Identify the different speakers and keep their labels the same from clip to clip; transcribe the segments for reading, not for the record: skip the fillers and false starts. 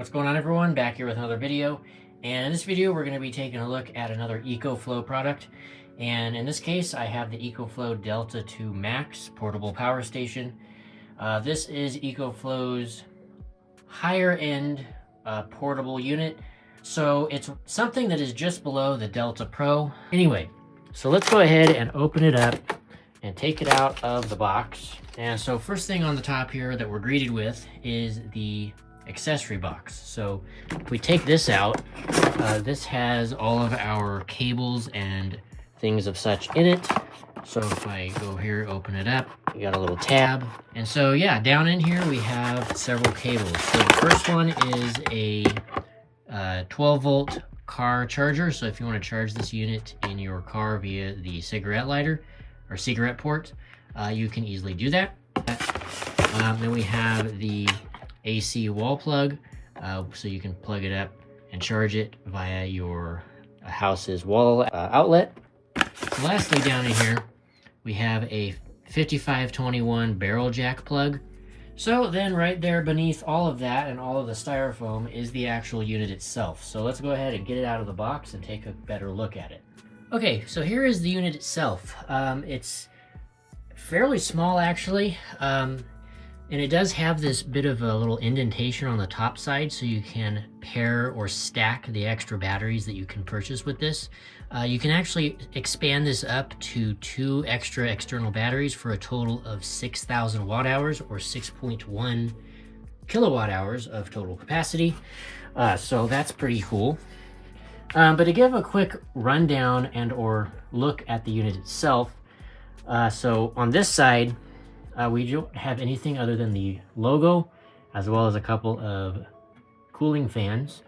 Speaker 1: What's going on, everyone? Back here with another video, and in this video we're going to be taking a look at another EcoFlow product. And in this case I have the EcoFlow DELTA 2 Max portable power station. This is EcoFlow's higher end portable unit, so it's something that is just below the Delta Pro. Anyway, so let's go ahead and open it up and take it out of the box. And so first thing on the top here that we're greeted with is the accessory box. So if we take this out, this has all of our cables and things of such in it. So if I go here, open it up, you got a little tab. And so yeah, down in here we have several cables. So the first one is a 12 volt car charger. So if you want to charge this unit in your car via the cigarette lighter or cigarette port, you can easily do that. Then we have the AC wall plug, so you can plug it up and charge it via your house's wall outlet. So lastly, down in here we have a 5521 barrel jack plug. So then right there beneath all of that and all of the styrofoam is the actual unit itself. So let's go ahead and get it out of the box and take a better look at it. Okay, so here is the unit itself. It's fairly small actually, and it does have this bit of a little indentation on the top side, so you can pair or stack the extra batteries that you can purchase with this. You can actually expand this up to 2 extra external batteries for a total of 6,000 watt hours or 6.1 kilowatt hours of total capacity. So that's pretty cool. But to give a quick rundown and or look at the unit itself, so on this side, we don't have anything other than the logo, as well as a couple of cooling fans.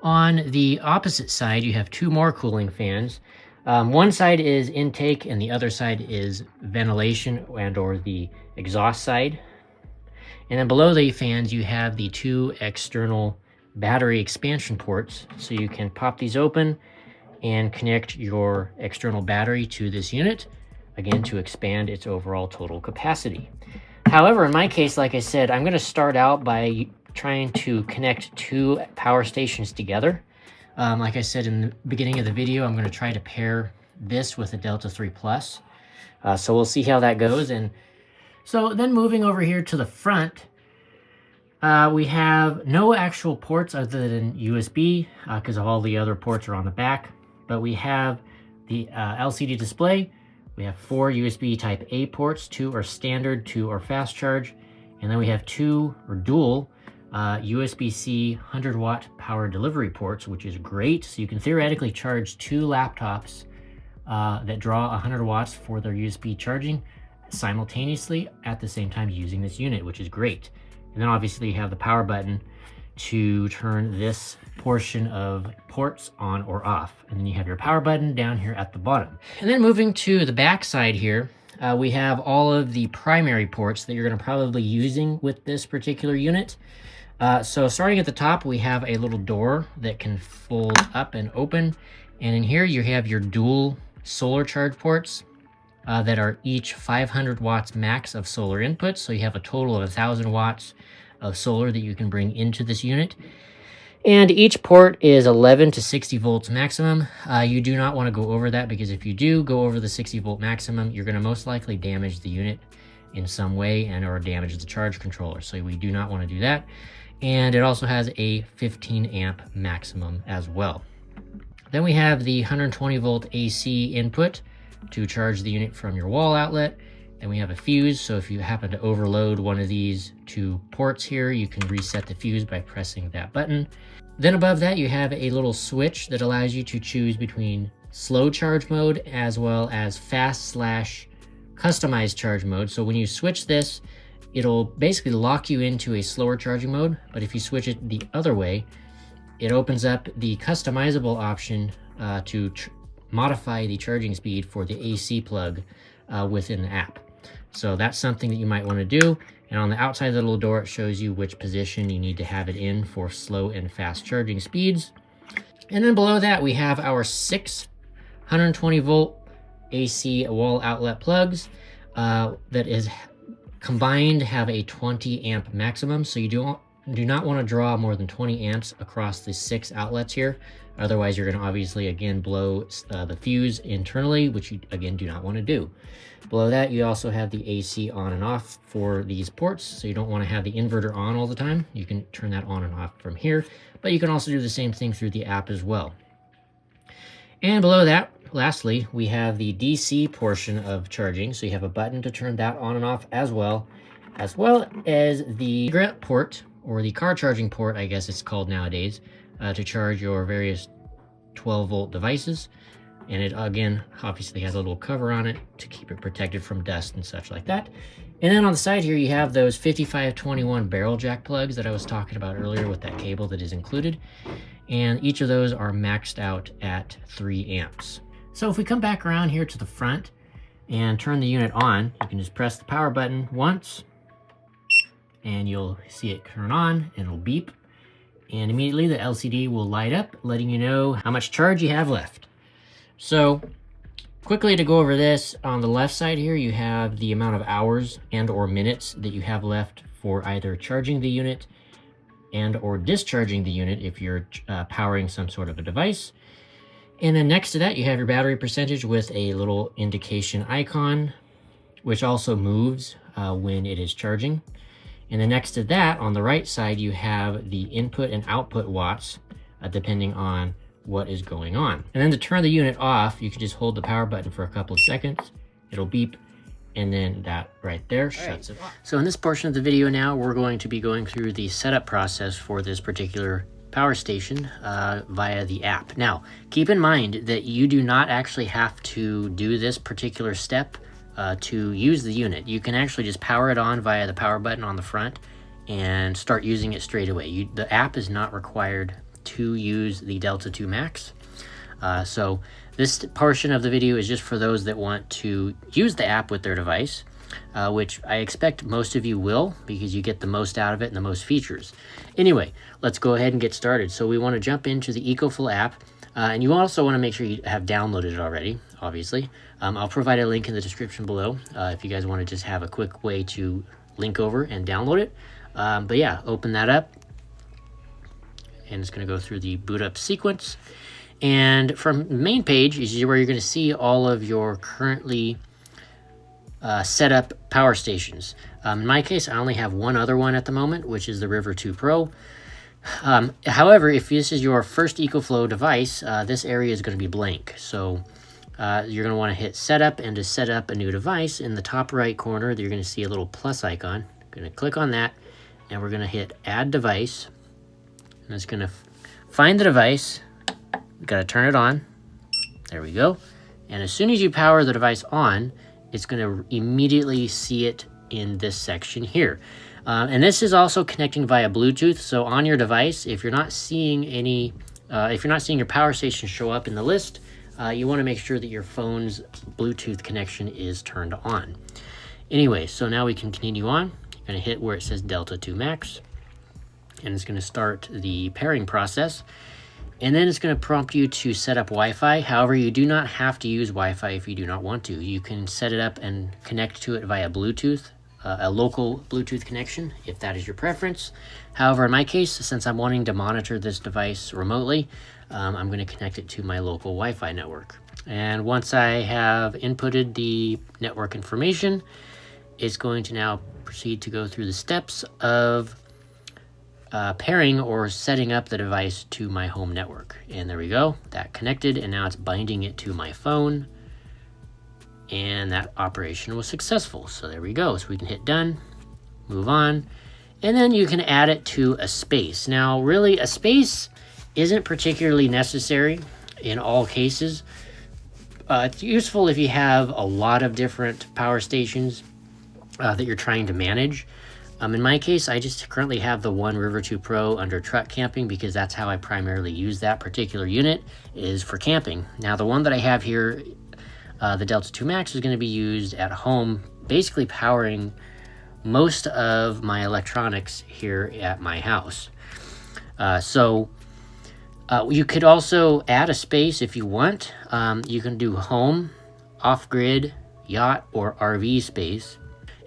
Speaker 1: On the opposite side, you have 2 more cooling fans. One side is intake and the other side is ventilation and or the exhaust side. And then below the fans, you have the 2 external battery expansion ports. So you can pop these open and connect your external battery to this unit, again, to expand its overall total capacity. However, in my case, like I said, I'm going to start out by trying to connect 2 power stations together. Like I said in the beginning of the video, I'm going to try to pair this with a Delta 3 Plus. So we'll see how that goes. And so then moving over here to the front, we have no actual ports other than USB, because all the other ports are on the back. But we have the LCD display. We have 4 USB type A ports, 2 are standard, 2 are fast charge, and then we have 2 or dual USB-C 100 watt power delivery ports, which is great. So you can theoretically charge 2 laptops that draw 100 watts for their USB charging simultaneously at the same time using this unit, which is great. And then obviously you have the power button to turn this portion of ports on or off. And then you have your power button down here at the bottom. And then moving to the back side here, we have all of the primary ports that you're going to probably be using with this particular unit. So starting at the top, we have a little door that can fold up and open. And in here you have your dual solar charge ports that are each 500 watts max of solar input. So you have a total of 1,000 watts of solar that you can bring into this unit. And each port is 11 to 60 volts maximum. You do not want to go over that, because if you do go over the 60 volt maximum, you're going to most likely damage the unit in some way and or damage the charge controller. So we do not want to do that. And it also has a 15 amp maximum as well. Then we have the 120 volt AC input to charge the unit from your wall outlet. Then we have a fuse, so if you happen to overload one of these 2 ports here, you can reset the fuse by pressing that button. Then above that, you have a little switch that allows you to choose between slow charge mode as well as fast/customized charge mode. So when you switch this, it'll basically lock you into a slower charging mode, but if you switch it the other way, it opens up the customizable option to modify the charging speed for the AC plug within the app. So that's something that you might want to do. And on the outside of the little door, it shows you which position you need to have it in for slow and fast charging speeds. And then below that, we have our 6 120 volt AC wall outlet plugs that is combined have a 20 amp maximum. So you don't do not want to draw more than 20 amps across the 6 outlets here. Otherwise, you're going to obviously, again, blow the fuse internally, which you, again, do not want to do. Below that, you also have the AC on and off for these ports, so you don't want to have the inverter on all the time. You can turn that on and off from here, but you can also do the same thing through the app as well. And below that, lastly, we have the DC portion of charging, so you have a button to turn that on and off as well as the cigarette port, or the car charging port, I guess it's called nowadays, to charge your various 12-volt devices. And it, again, obviously has a little cover on it to keep it protected from dust and such like that. And then on the side here, you have those 5521 barrel jack plugs that I was talking about earlier with that cable that is included. And each of those are maxed out at 3 amps. So if we come back around here to the front and turn the unit on, you can just press the power button once, and you'll see it turn on, and it'll beep. And immediately the LCD will light up, letting you know how much charge you have left. So quickly to go over this, on the left side here, you have the amount of hours and or minutes that you have left for either charging the unit and or discharging the unit if you're powering some sort of a device. And then next to that, you have your battery percentage with a little indication icon, which also moves when it is charging. And then next to that, on the right side, you have the input and output watts, depending on what is going on. And then to turn the unit off, you can just hold the power button for a couple of seconds. It'll beep, and then that right there shuts it off. So in this portion of the video now, we're going to be going through the setup process for this particular power station via the app. Now, keep in mind that you do not actually have to do this particular step to use the unit. You can actually just power it on via the power button on the front and start using it straight away. The app is not required to use the Delta 2 Max. So this portion of the video is just for those that want to use the app with their device, which I expect most of you will, because you get the most out of it and the most features. Anyway, let's go ahead and get started. So we want to jump into the EcoFlow app, and you also want to make sure you have downloaded it already, obviously. I'll provide a link in the description below if you guys want to just have a quick way to link over and download it. But yeah, open that up. And it's going to go through the boot up sequence. And from the main page is where you're going to see all of your currently set up power stations. In my case, I only have one other one at the moment, which is the River 2 Pro. However, if this is your first EcoFlow device, this area is going to be blank. So you're going to want to hit setup, and to set up a new device, in the top right corner, you're going to see a little plus icon. I'm going to click on that, and we're going to hit add device. And it's going to find the device. We've got to turn it on. There we go. And as soon as you power the device on, it's going to immediately see it in this section here. And this is also connecting via Bluetooth. So on your device, if you're not seeing your power station show up in the list, you want to make sure that your phone's Bluetooth connection is turned on. Anyway, so now we can continue on. You're going to hit where it says Delta 2 Max. And it's going to start the pairing process. And then it's going to prompt you to set up Wi-Fi. However, you do not have to use Wi-Fi if you do not want to. You can set it up and connect to it via Bluetooth, a local Bluetooth connection, if that is your preference. However, in my case, since I'm wanting to monitor this device remotely, I'm going to connect it to my local Wi-Fi network. And once I have inputted the network information, it's going to now proceed to go through the steps of pairing or setting up the device to my home network. And there we go, that connected, and now it's binding it to my phone, and that operation was successful. So there we go. So we can hit done, move on, and then you can add it to a space. Now really, a space isn't particularly necessary in all cases. It's useful if you have a lot of different power stations that you're trying to manage. In my case, I just currently have the one River 2 Pro under truck camping, because that's how I primarily use that particular unit, is for camping. Now the one that I have here, the Delta 2 Max, is going to be used at home, basically powering most of my electronics here at my house. You could also add a space if you want. You can do home, off-grid, yacht, or RV space.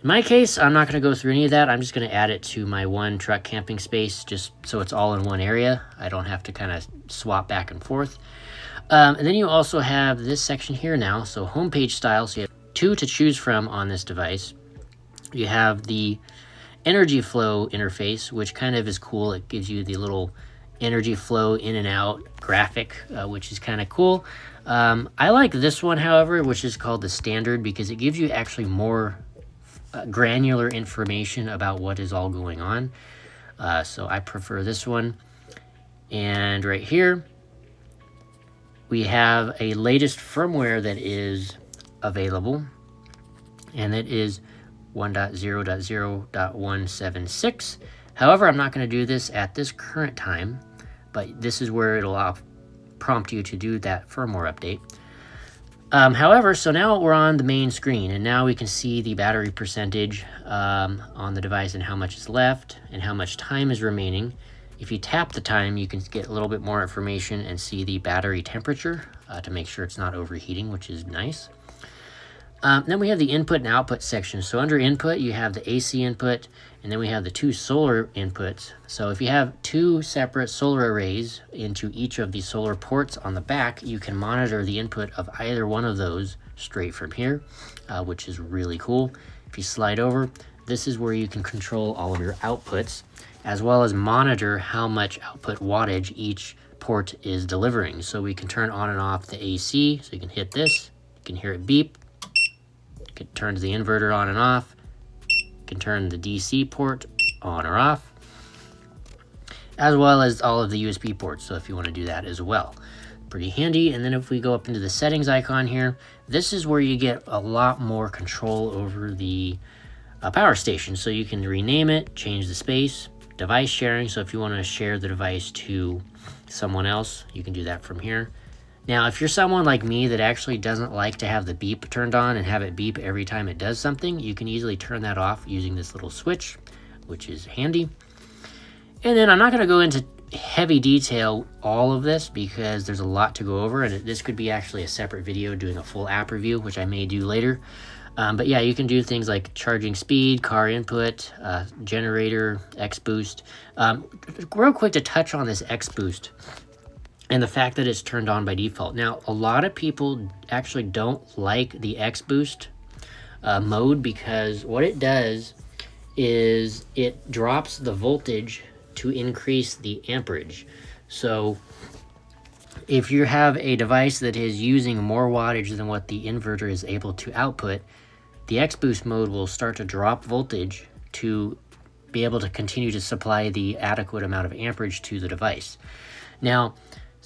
Speaker 1: In my case, I'm not going to go through any of that. I'm just going to add it to my one truck camping space just so it's all in one area. I don't have to kind of swap back and forth. And then you also have this section here now. So homepage style. So you have two to choose from on this device. You have the energy flow interface, which kind of is cool. It gives you the little energy flow in and out graphic, which is kind of cool. I like this one, however, which is called the standard, because it gives you actually more granular information about what is all going on. So I prefer this one. And right here, we have a latest firmware that is available, and that is 1.0.0.176. However, I'm not going to do this at this current time, but this is where it'll prompt you to do that firmware update. However, so now we're on the main screen, and now we can see the battery percentage on the device and how much is left and how much time is remaining. If you tap the time, you can get a little bit more information and see the battery temperature to make sure it's not overheating, which is nice. Then we have the input and output section. So under input, you have the AC input, and then we have the two solar inputs. So if you have two separate solar arrays into each of the solar ports on the back, you can monitor the input of either one of those straight from here, which is really cool. If you slide over, this is where you can control all of your outputs, as well as monitor how much output wattage each port is delivering. So we can turn on and off the AC, so you can hit this, you can hear it beep. It turns the inverter on and off. You can turn the DC port on or off, as well as all of the USB ports, so if you want to do that as well. Pretty handy. And then if we go up into the settings icon here, this is where you get a lot more control over the power station. So you can rename it, change the space, device sharing, so if you want to share the device to someone else, you can do that from here. Now, if you're someone like me that actually doesn't like to have the beep turned on and have it beep every time it does something, you can easily turn that off using this little switch, which is handy. And then I'm not going to go into heavy detail all of this because there's a lot to go over, and this could be actually a separate video doing a full app review, which I may do later. But yeah, you can do things like charging speed, car input, generator, X boost. Real quick to touch on this X boost and the fact that it's turned on by default. Now, a lot of people actually don't like the X boost mode because what it does is it drops the voltage to increase the amperage. So if you have a device that is using more wattage than what the inverter is able to output, the X boost mode will start to drop voltage to be able to continue to supply the adequate amount of amperage to the device. Now,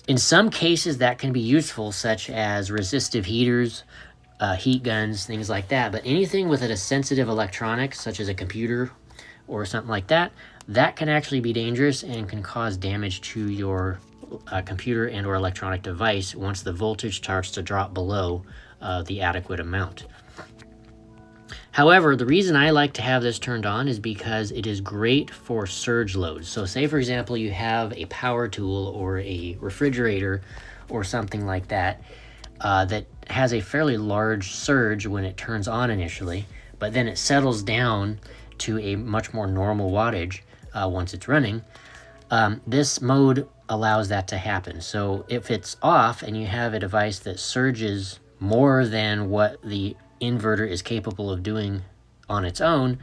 Speaker 1: in some cases that can be useful, such as resistive heaters, heat guns, things like that. But anything with a sensitive electronic, such as a computer or something like that, that can actually be dangerous and can cause damage to your computer and or electronic device once the voltage starts to drop below the adequate amount. However, the reason I like to have this turned on is because it is great for surge loads. So say, for example, you have a power tool or a refrigerator or something like that that has a fairly large surge when it turns on initially, but then it settles down to a much more normal wattage once it's running. This mode allows that to happen. So if it's off and you have a device that surges more than what the inverter is capable of doing on its own,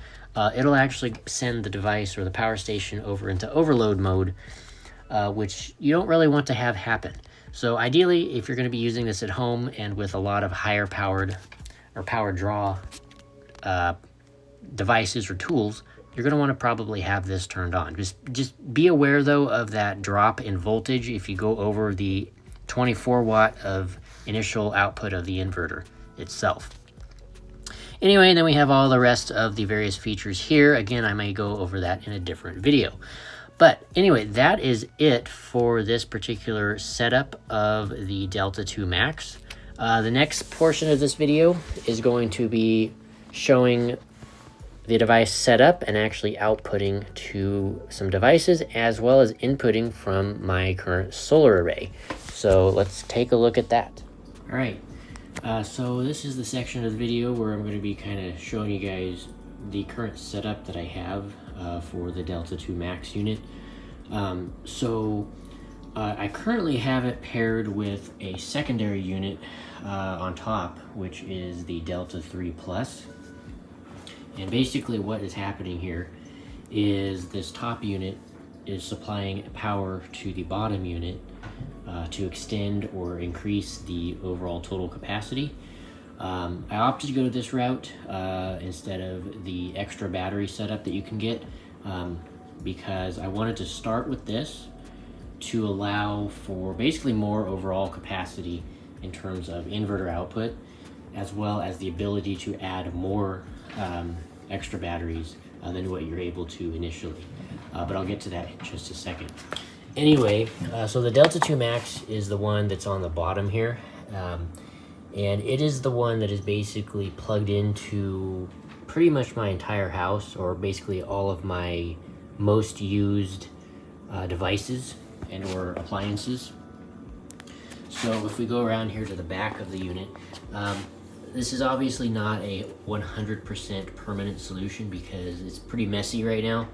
Speaker 1: it'll actually send the device or the power station over into overload mode, which you don't really want to have happen. So ideally, if you're going to be using this at home and with a lot of higher powered or power draw devices or tools, you're going to want to probably have this turned on. Just be aware though of that drop in voltage if you go over the 24 watt of initial output of the inverter itself. Anyway, and then we have all the rest of the various features here. Again, I may go over that in a different video. But anyway, that is it for this particular setup of the Delta 2 Max. The next portion of this video is going to be showing the device setup and actually outputting to some devices, as well as inputting from my current solar array. So let's take a look at that. All right. So this is the section of the video where I'm going to be kind of showing you guys the current setup that I have for the Delta 2 Max unit. I currently have it paired with a secondary unit on top, which is the Delta 3 Plus. And basically what is happening here is this top unit is supplying power to the bottom unit to extend or increase the overall total capacity. I opted to go this route instead of the extra battery setup that you can get because I wanted to start with this to allow for basically more overall capacity in terms of inverter output, as well as the ability to add more extra batteries than what you're able to initially. But I'll get to that in just a second. Anyway, so the Delta 2 Max is the one that's on the bottom here. And it is the one that is basically plugged into pretty much my entire house, or basically all of my most used devices and or appliances. So if we go around here to the back of the unit, this is obviously not a 100% permanent solution because it's pretty messy right now.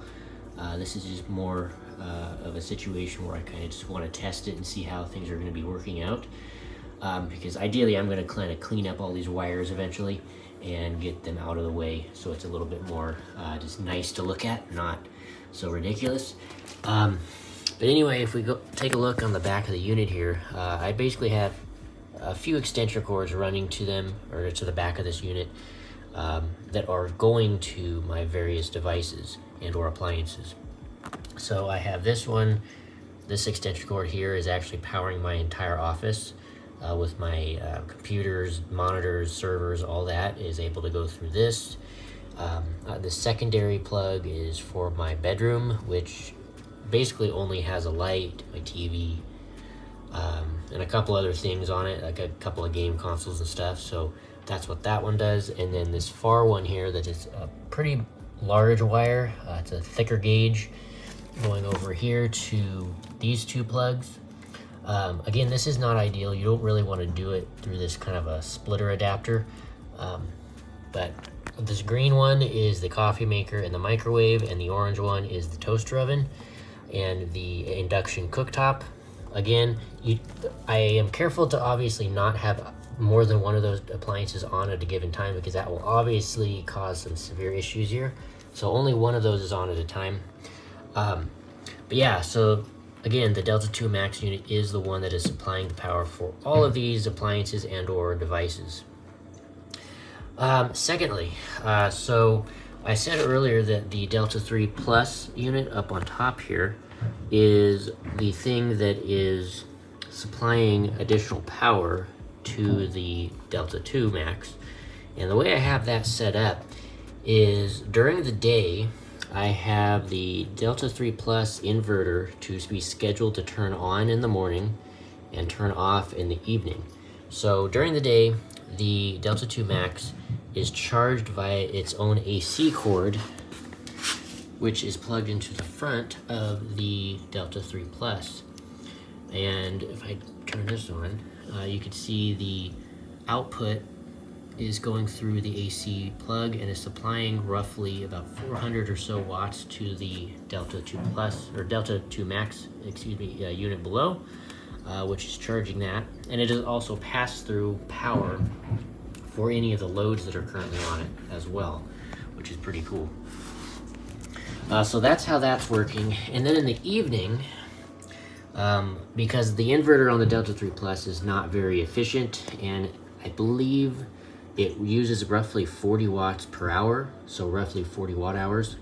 Speaker 1: This is just more of a situation where I kind of just want to test it and see how things are going to be working out. Because ideally I'm going to kind of clean up all these wires eventually and get them out of the way so it's a little bit more just nice to look at, not so ridiculous. But anyway, if we go take a look on the back of the unit here, I basically have a few extension cords running to them, or to the back of this unit, that are going to my various devices and or appliances. So I have this one. This extension cord here is actually powering my entire office. With my computers, monitors, servers, all that is able to go through this. The secondary plug is for my bedroom, which basically only has a light, my TV, and a couple other things on it, like a couple of game consoles and stuff. So that's what that one does. And then this far one here that is a pretty large wire. It's a thicker gauge going over here to these two plugs. Again, this is not ideal. You don't really want to do it through this kind of a splitter adapter. But this green one is the coffee maker and the microwave, and the orange one is the toaster oven and the induction cooktop. Again, I am careful to obviously not have more than one of those appliances on at a given time, because that will obviously cause some severe issues here. So only one of those is on at a time. But yeah, so again, the Delta 2 Max unit is the one that is supplying the power for all of these appliances and or devices. Secondly, so I said earlier that the Delta 3 Plus unit up on top here is the thing that is supplying additional power to the Delta 2 Max. And the way I have that set up is during the day, I have the Delta 3 Plus inverter to be scheduled to turn on in the morning and turn off in the evening. So during the day, the Delta 2 Max is charged via its own AC cord, which is plugged into the front of the Delta 3 Plus. And if I turn this on, you can see the output is going through the AC plug and is supplying roughly about 400 or so watts to the Delta 2 Plus, or Delta 2 Max, unit below, which is charging that. And it is also pass-through power for any of the loads that are currently on it as well, which is pretty cool. So that's how that's working. And then in the evening, because the inverter on the Delta 3 Plus is not very efficient, and I believe it uses roughly 40 watts per hour, so roughly 40 watt hours.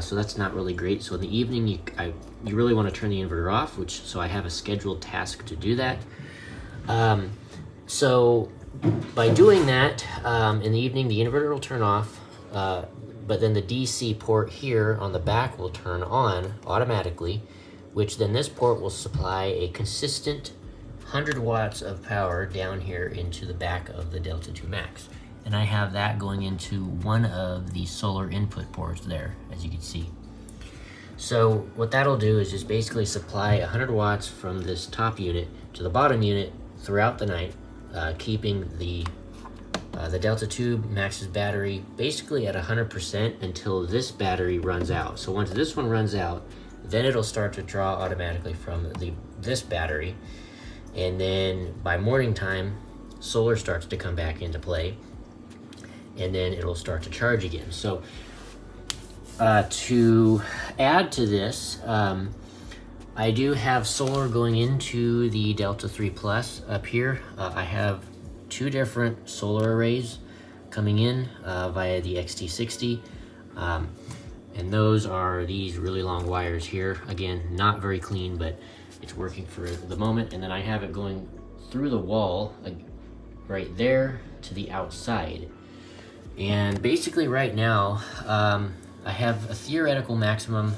Speaker 1: So that's not really great. So in the evening, you really want to turn the inverter off, so I have a scheduled task to do that. So by doing that, in the evening, the inverter will turn off, but then the DC port here on the back will turn on automatically, which then this port will supply a consistent 100 watts of power down here into the back of the Delta 2 Max. And I have that going into one of the solar input ports there, as you can see. So what that'll do is just basically supply 100 watts from this top unit to the bottom unit throughout the night, keeping the The Delta 2 maxes battery basically at 100% until this battery runs out. So once this one runs out, then it'll start to draw automatically from this battery. And then by morning time, solar starts to come back into play, and then it'll start to charge again. So to add to this, I do have solar going into the Delta 3 Plus up here. I have 2 different solar arrays coming in via the XT60. And those are these really long wires here. Again, not very clean, but it's working for the moment. And then I have it going through the wall, like right there, to the outside. And basically right now, I have a theoretical maximum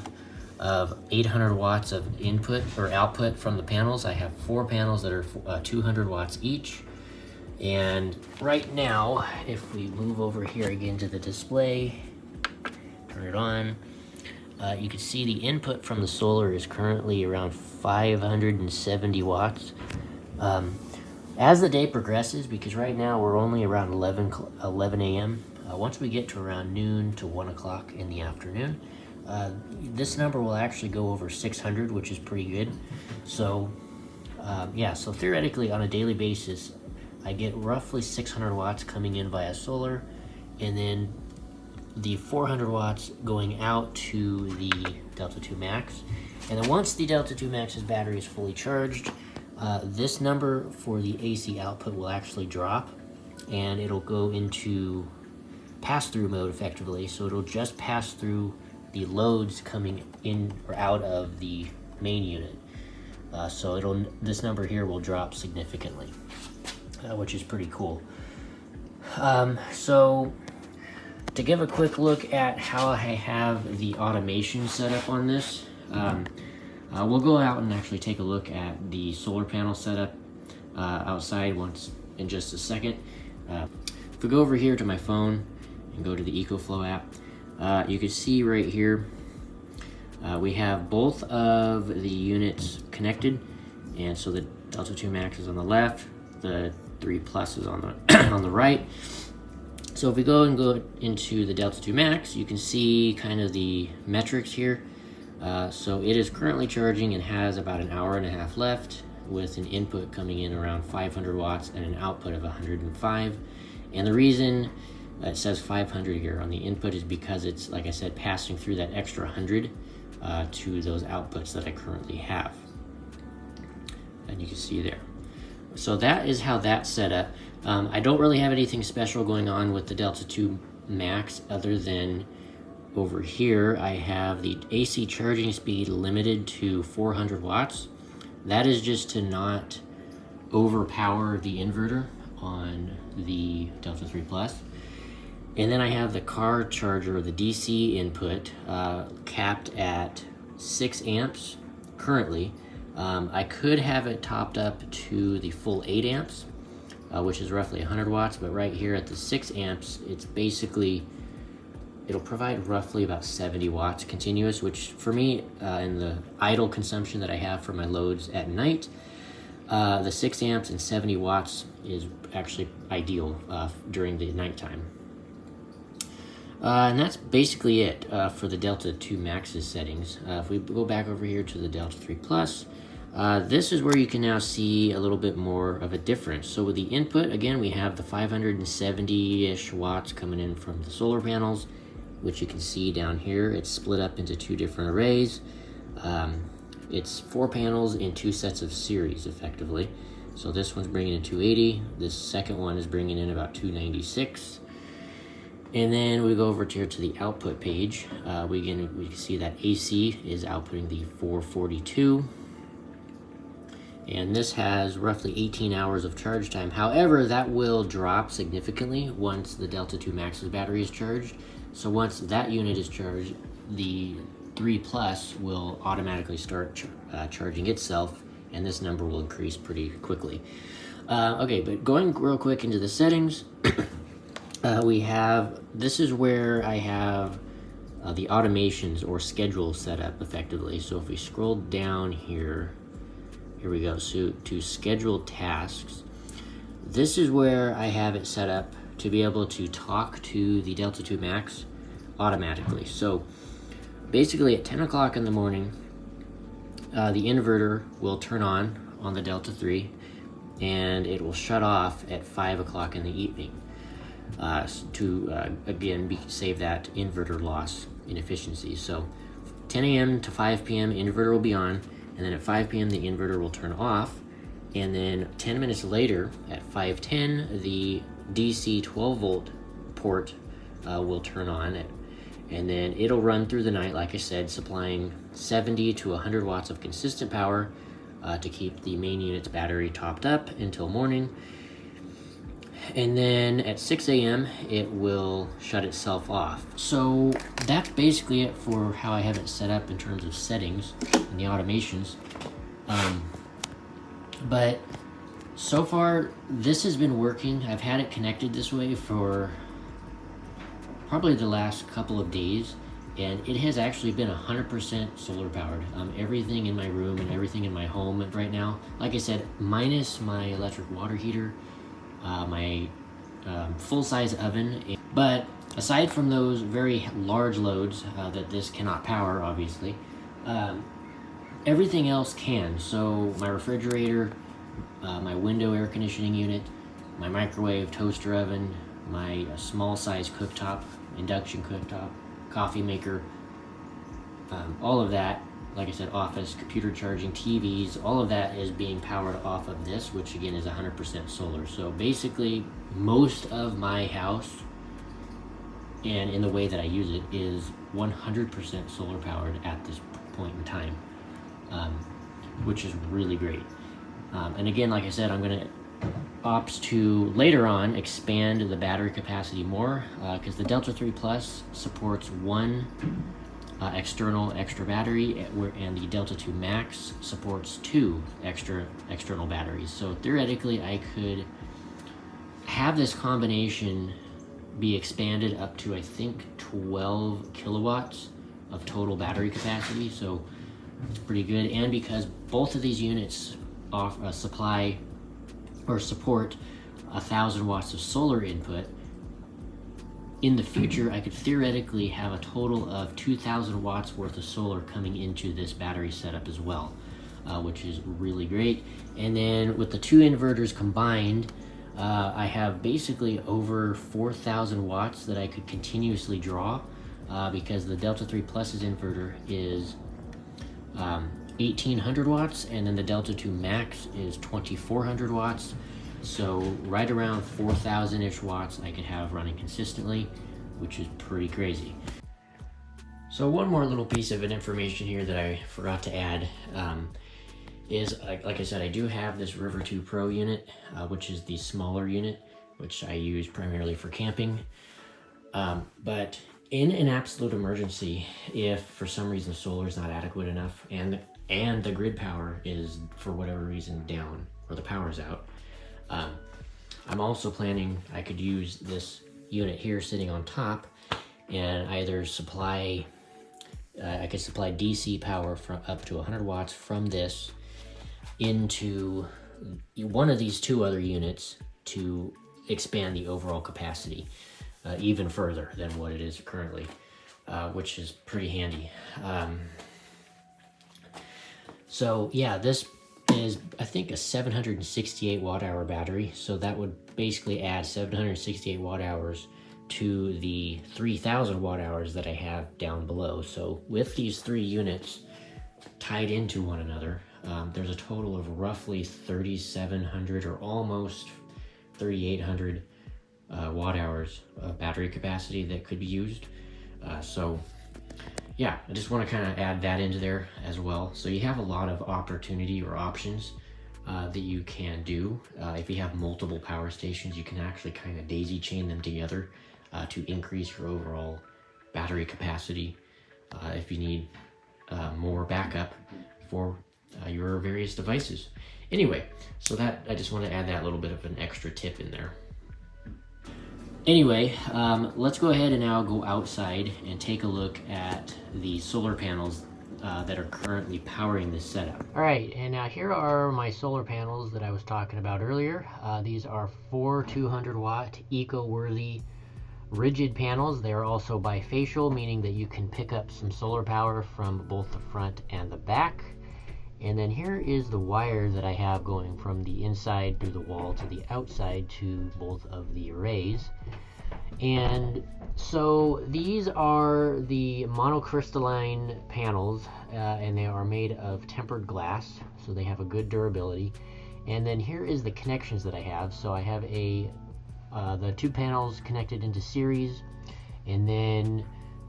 Speaker 1: of 800 watts of input or output from the panels. I have 4 panels that are 200 watts each. And right now, if we move over here again to the display, turn it on, you can see the input from the solar is currently around 570 watts. As the day progresses, because right now we're only around 11 a.m., once we get to around noon to 1 o'clock in the afternoon, this number will actually go over 600, which is pretty good. So yeah, so theoretically on a daily basis, I get roughly 600 watts coming in via solar, and then the 400 watts going out to the Delta 2 Max. And then once the Delta 2 Max's battery is fully charged, this number for the AC output will actually drop, and it'll go into pass-through mode effectively. So it'll just pass through the loads coming in or out of the main unit. So this number here will drop significantly, which is pretty cool. So to give a quick look at how I have the automation set up on this, we'll go out and actually take a look at the solar panel setup outside in just a second. If we go over here to my phone and go to the EcoFlow app, you can see right here we have both of the units connected, and so the Delta 2 Max is on the left, the 3 Plus is on the on the right. So if we go into the Delta 2 Max, you can see kind of the metrics here. So it is currently charging and has about an hour and a half left, with an input coming in around 500 watts and an output of 105. And the reason it says 500 here on the input is because it's, like I said, passing through that extra 100 to those outputs that I currently have. And you can see there. So that is how that's set up. I don't really have anything special going on with the Delta 2 Max other than over here I have the AC charging speed limited to 400 watts. That is just to not overpower the inverter on the Delta 3 Plus. And then I have the car charger, the DC input, capped at 6 amps currently. I could have it topped up to the full 8 amps, which is roughly 100 watts, but right here at the 6 amps, it's basically, it'll provide roughly about 70 watts continuous, which for me, in the idle consumption that I have for my loads at night, the 6 amps and 70 watts is actually ideal during the nighttime. And that's basically it for the Delta 2 Max's settings. If we go back over here to the Delta 3 Plus, this is where you can now see a little bit more of a difference. So with the input, again, we have the 570-ish watts coming in from the solar panels, which you can see down here. It's split up into 2 different arrays. It's 4 panels in 2 sets of series, effectively. So this one's bringing in 280. This second one is bringing in about 296. And then we go over here to the output page. We can see that AC is outputting the 442. And this has roughly 18 hours of charge time. However, that will drop significantly once the Delta 2 Max's battery is charged. So once that unit is charged, the 3 Plus will automatically start charging itself, and this number will increase pretty quickly. Okay, but going real quick into the settings, this is where I have the automations or schedule set up effectively. So if we scroll down here we go. So to schedule tasks, this is where I have it set up to be able to talk to the Delta 2 Max automatically. So basically at 10 o'clock in the morning, the inverter will turn on the Delta 3, and it will shut off at 5 o'clock in the evening to again save that inverter loss in efficiency. So 10 a.m. to 5 p.m. inverter will be on, and then at 5 p.m. the inverter will turn off, and then 10 minutes later at 5:10 the DC 12 volt port will turn on, and then it'll run through the night, like I said, supplying 70 to 100 watts of consistent power to keep the main unit's battery topped up until morning. And then at 6 a.m. it will shut itself off. So that's basically it for how I have it set up in terms of settings and the automations. But so far this has been working. I've had it connected this way for probably the last couple of days, and it has actually been 100% solar powered. Everything in my room and everything in my home right now, like I said, minus my electric water heater, my full-size oven. But aside from those very large loads that this cannot power, obviously, everything else can. So my refrigerator, my window air conditioning unit, my microwave, toaster oven, my small-size cooktop, induction cooktop, coffee maker, all of that, like I said, office, computer charging, TVs, all of that is being powered off of this, which again is 100% solar. So basically, most of my house, and in the way that I use it, is 100% solar powered at this point in time, which is really great. And again, like I said, I'm going to opt to later on expand the battery capacity more, because the Delta 3 Plus supports one external extra battery, and the Delta 2 Max supports two external batteries. So theoretically I could have this combination be expanded up to, I think, 12 kilowatts of total battery capacity. So it's pretty good. And because both of these units supply or support 1,000 watts of solar input, in the future I could theoretically have a total of 2,000 watts worth of solar coming into this battery setup as well, which is really great. And then with the two inverters combined, I have basically over 4,000 watts that I could continuously draw, because the Delta 3 Plus's inverter is 1,800 watts, and then the Delta 2 Max is 2,400 watts. So right around 4,000-ish watts I could have running consistently, which is pretty crazy. So one more little piece of information here that I forgot to add is, like I said, I do have this River 2 Pro unit, which is the smaller unit, which I use primarily for camping. But in an absolute emergency, if for some reason solar is not adequate enough and the grid power is for whatever reason down or the power's out, I'm also planning I could use this unit here sitting on top and either supply, I could supply DC power from up to 100 watts from this into one of these two other units to expand the overall capacity even further than what it is currently, which is pretty handy. So yeah, this is, I think, a 768 watt hour battery, so that would basically add 768 watt hours to the 3,000 watt hours that I have down below. So with these three units tied into one another, there's a total of roughly 3,700 or almost 3,800 watt hours of battery capacity that could be used. So yeah, I just want to kind of add that into there as well. So you have a lot of opportunity or options that you can do. If you have multiple power stations, you can actually kind of daisy chain them together to increase your overall battery capacity if you need more backup for your various devices. Anyway, so that, I just want to add that little bit of an extra tip in there. Anyway, let's go ahead and now go outside and take a look at the solar panels that are currently powering this setup. Alright, and now here are my solar panels that I was talking about earlier. These are 4 200 watt eco-worthy rigid panels. They are also bifacial, meaning that you can pick up some solar power from both the front and the back. And then here is the wire that I have going from the inside through the wall to the outside to both of the arrays. And so these are the monocrystalline panels, and they are made of tempered glass, so they have a good durability. And then here is the connections that I have. So I have the 2 panels connected into series, and then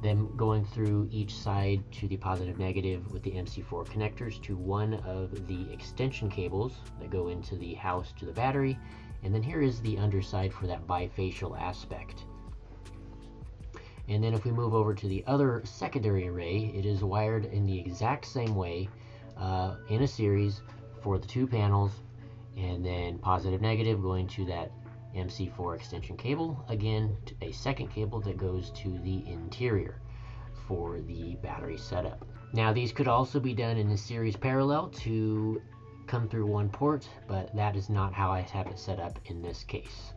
Speaker 1: them going through each side to the positive negative with the MC4 connectors to one of the extension cables that go into the house to the battery. And then here is the underside for that bifacial aspect. And then if we move over to the other secondary array, it is wired in the exact same way in a series for the 2 panels, and then positive negative going to that MC4 extension cable, again a second cable that goes to the interior for the battery setup. Now these could also be done in a series parallel to come through one port, but that is not how I have it set up in this case.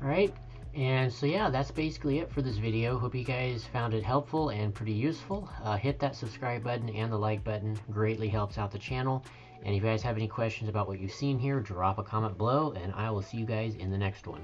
Speaker 1: Alright, and so yeah, that's basically it for this video. Hope you guys found it helpful and pretty useful. Hit that subscribe button and the like button, greatly helps out the channel. And if you guys have any questions about what you've seen here, drop a comment below, and I will see you guys in the next one.